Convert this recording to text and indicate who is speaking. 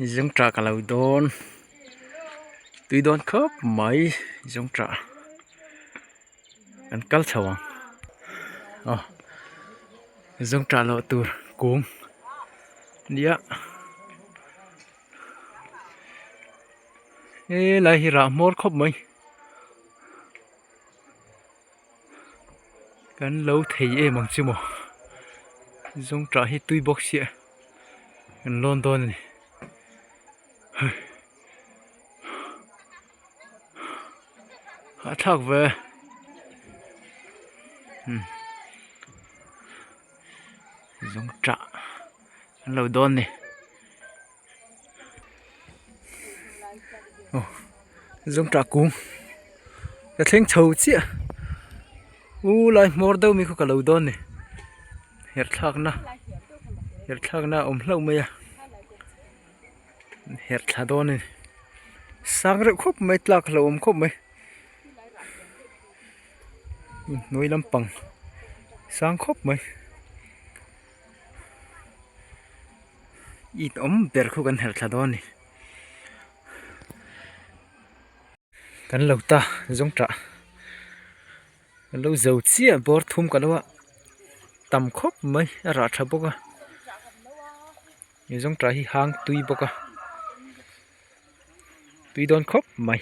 Speaker 1: giống trà cả lâu đôn tuy đôn khớp mấy giống trà ăn cắt sầu giống trà lộ từ cuống đĩa ê lại hi ra mốt khớp mấy cắn lâu thấy em bằng chưa mò giống trà hi tuy bốc xịa ăn London này hạ thác về giống trà ăn lâu đôn này giống trà cuống cái thằng chầu chứ lại mor đâu mi có cả lâu đôn này hết thác na lâu mày à hết thác đôn này sang rồi khóc mấy lạc lâu khóc mấy nuôi lắm bằng sang khóc mấy ít bẹt khu gần hết thác đôn này gần lâu ta giống trà lâu dầu chia bor thum cả đâu ạ tầm khóc mấy ra thà bốc à giống trà hi hang tuy bốc à tuy đón khóc mày